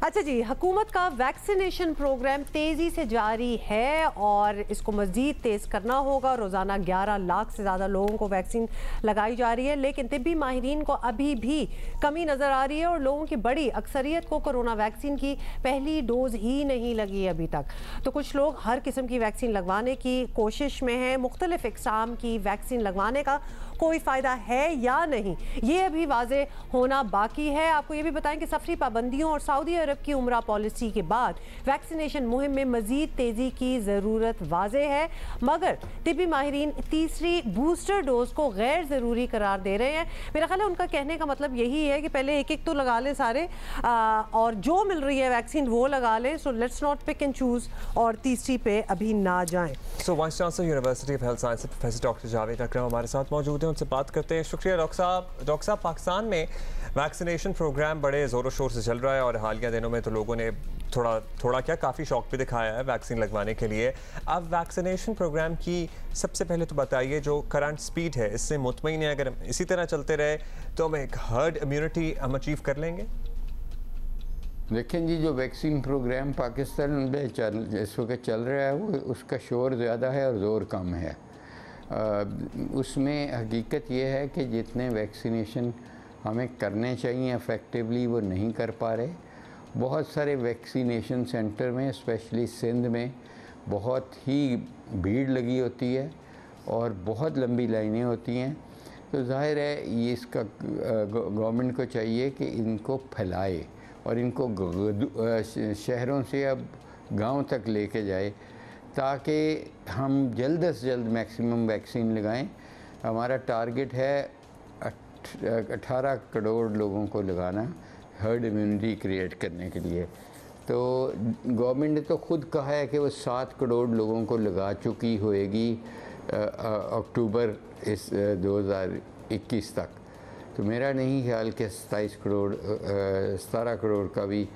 अच्छा जी, हुकूमत का वैक्सीनेशन प्रोग्राम तेज़ी से जारी है और इसको मज़ीद तेज़ करना होगा। रोज़ाना 11 लाख से ज़्यादा लोगों को वैक्सीन लगाई जा रही है, लेकिन तिब्बी माहिरीन को अभी भी कमी नज़र आ रही है और लोगों की बड़ी अक्सरियत को कोरोना वैक्सीन की पहली डोज ही नहीं लगी अभी तक। तो कुछ लोग हर किस्म की वैक्सीन लगवाने की कोशिश में हैं। मुख्तलिफ इक़साम की वैक्सीन लगवाने का कोई फ़ायदा है या नहीं, ये अभी वाज़े होना बाकी है। आपको ये भी बताएं कि सफरी पाबंदियों और सऊदी अरब की उम्रा पॉलिसी के बाद वैक्सीनेशन मुहिम में मजीद तेज़ी की ज़रूरत वाज़े है, मगर तिब्बी माहिरीन तीसरी बूस्टर डोज को गैर ज़रूरी करार दे रहे हैं। मेरा ख्याल है उनका कहने का मतलब यही है कि पहले एक एक तो लगा लें सारे, और जो मिल रही है वैक्सीन वो लगा लें। So let's not pick and choose और तीसरी पे अभी ना जाएं। So vice chancellor university of health science professor doctor Javed Akram हमारे साथ मौजूद हैं, उनसे बात करते हैं। शुक्रिया डॉक्टर साहब। डॉक्टर साहब, पाकिस्तान में वैक्सीनेशन प्रोग्राम बड़े ज़ोरों शोर से चल रहा है और हालिया दिनों में तो लोगों ने थोड़ा क्या काफ़ी शौक भी दिखाया है वैक्सीन लगवाने के लिए। अब वैक्सीनेशन प्रोग्राम की सबसे पहले तो बताइए जो करंट स्पीड है, इससे मुतमईन है अगर इसी तरह चलते रहे तो हम एक हर्ड इम्यूनिटी हम अचीव कर लेंगे? देखें जी, जो वैक्सीन प्रोग्राम पाकिस्तान में इस वक्त चल रहा है वो उसका शोर ज़्यादा है और ज़ोर कम है। उसमें हकीकत ये है कि जितने वैक्सीनेशन हमें करने चाहिए इफ़ेक्टिवली वो नहीं कर पा रहे। बहुत सारे वैक्सीनेशन सेंटर में स्पेशली सिंध में बहुत ही भीड़ लगी होती है और बहुत लंबी लाइनें होती हैं। तो जाहिर है ये इसका गवर्नमेंट को चाहिए कि इनको फैलाए और इनको शहरों से अब गांव तक लेके जाए ताकि हम जल्द से जल्द मैक्सिमम वैक्सीन लगाएं। हमारा टारगेट है 18 करोड़ लोगों को लगाना हर्ड इम्यूनिटी क्रिएट करने के लिए। तो गवर्नमेंट ने तो ख़ुद कहा है कि वो 7 करोड़ लोगों को लगा चुकी होएगी अक्टूबर इस 2021 तक। तो मेरा नहीं ख्याल कि 17 करोड़ का भी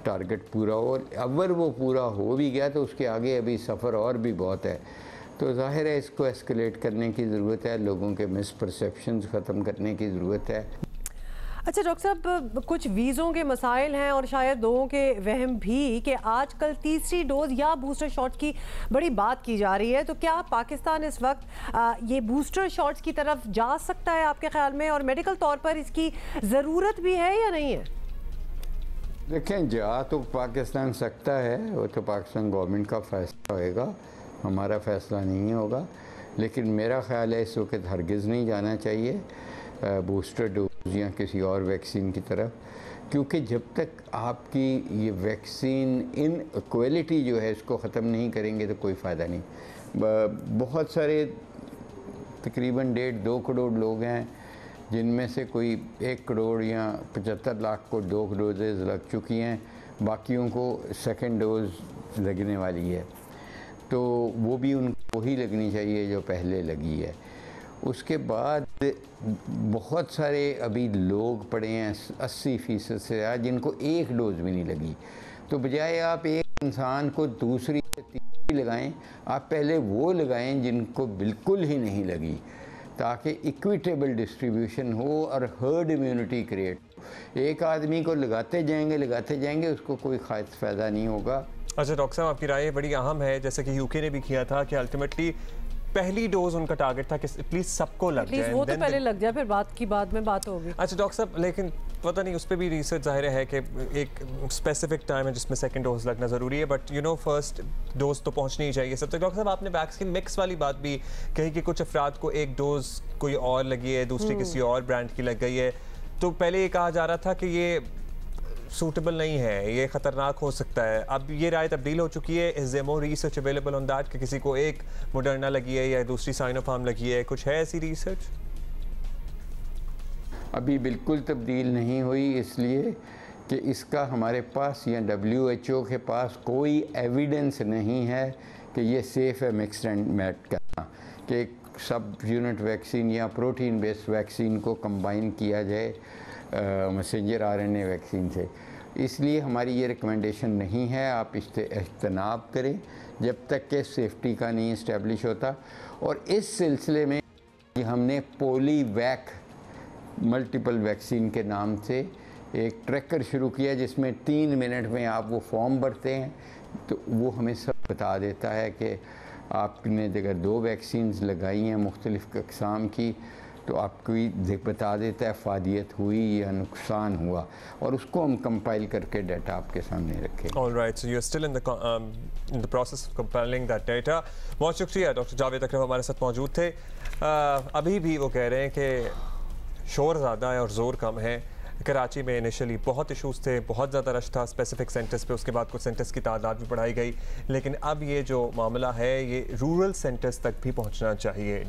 टारगेट पूरा हो, और अगर वो पूरा हो भी गया तो उसके आगे अभी सफ़र और भी बहुत है। तो जाहिर है इसको एस्केलेट करने की ज़रूरत है, लोगों के मिसपरसेप्शंस ख़त्म करने की ज़रूरत है। अच्छा डॉक्टर साहब, कुछ वीज़ों के मसाइल हैं और शायद लोगों के वहम भी कि आजकल तीसरी डोज या बूस्टर शॉट्स की बड़ी बात की जा रही है। तो क्या पाकिस्तान इस वक्त ये बूस्टर शॉट्स की तरफ जा सकता है आपके ख्याल में, और मेडिकल तौर पर इसकी ज़रूरत भी है या नहीं है? देखें, जा तो पाकिस्तान सकता है, वो तो पाकिस्तान गवर्नमेंट का फ़ैसला होएगा, हमारा फ़ैसला नहीं होगा। लेकिन मेरा ख्याल है इस वक्त हरगिज़ नहीं जाना चाहिए बूस्टर डोज या किसी और वैक्सीन की तरफ, क्योंकि जब तक आपकी ये वैक्सीन इन क्वालिटी जो है इसको ख़त्म नहीं करेंगे तो कोई फ़ायदा नहीं। बहुत सारे तकरीबन 1.5-2 करोड़ लोग हैं जिनमें से कोई 1 करोड़ या 75 लाख को 2 डोजेज़ लग चुकी हैं, बाकियों को सेकंड डोज लगने वाली है। तो वो भी उनको ही लगनी चाहिए जो पहले लगी है। उसके बाद बहुत सारे अभी लोग पड़े हैं 80% से ज़्यादा जिनको 1 डोज भी नहीं लगी। तो बजाय आप एक इंसान को दूसरी या तीसरी लगाएं, आप पहले वो लगाएं जिनको बिल्कुल ही नहीं लगी, ताकि इक्विटेबल डिस्ट्रीब्यूशन हो और हर्ड इम्यूनिटी क्रिएट हो। एक आदमी को लगाते जाएंगे उसको कोई खास फ़ायदा नहीं होगा। अच्छा डॉक्टर साहब, आपकी राय बड़ी अहम है, जैसे कि यूके ने भी किया था कि अल्टीमेटली पहली डोज उनका टारगेट था कि प्लीज सबको लग जाए, वो तो पहले लग जाए, फिर बाद में बात होगी। अच्छा डॉक्टर साहब, लेकिन पता नहीं उस पर भी रिसर्च जाहिर है कि एक स्पेसिफिक टाइम है जिसमें सेकंड डोज लगना ज़रूरी है, बट फर्स्ट डोज तो पहुंचनी ही चाहिए सब तक। डॉक्टर साहब, आपने वैक्सीन मिक्स वाली बात भी कही कि कुछ अफराद को एक डोज कोई और लगी है, दूसरी किसी और ब्रांड की लग गई है। तो पहले ये कहा जा रहा था कि ये सूटेबल नहीं है, ये ख़तरनाक हो सकता है। अब ये राय तब्दील हो चुकी है। Is there more research available on that कि किसी को एक मॉडर्ना लगी है या दूसरी साइनोफार्म लगी है, कुछ है ऐसी रिसर्च? अभी बिल्कुल तब्दील नहीं हुई, इसलिए कि इसका हमारे पास या WHO के पास कोई एविडेंस नहीं है कि ये सेफ़ है मिक्स एंड मैच करना, कि सब यूनिट वैक्सीन या प्रोटीन बेस्ड वैक्सीन को कंबाइन किया जाए मैसेंजर RNA वैक्सीन से। इसलिए हमारी ये रिकमेंडेशन नहीं है, आप इज्तनाब करें जब तक कि सेफ्टी का नहीं इस्टेब्लिश होता। और इस सिलसिले में हमने पोलीवैक मल्टीपल वैक्सीन के नाम से एक ट्रैकर शुरू किया जिसमें 3 मिनट में आप वो फॉर्म भरते हैं, तो वो हमें सब बता देता है कि आपने अगर 2 वैक्सीन्स लगाई हैं मुख्तलिफ़ अक़साम की, तो आपको बता देता है फ़ायदियत हुई या नुकसान हुआ, और उसको हम कंपाइल करके डाटा आपके सामने रखें। Alright, so you're still in the process of compiling that data. बहुत शुक्रिया डॉक्टर जावेद अकरम हमारे साथ मौजूद थे। अभी भी वो कह रहे हैं कि शोर ज़्यादा है और ज़ोर कम है। कराची में इनिशियली बहुत इशूज़ थे, बहुत ज़्यादा रश था स्पेसिफिक सेंटर्स पे, उसके बाद कुछ सेंटर्स की तादाद भी बढ़ाई गई, लेकिन अब ये जो मामला है ये रूरल सेंटर्स तक भी पहुंचना चाहिए।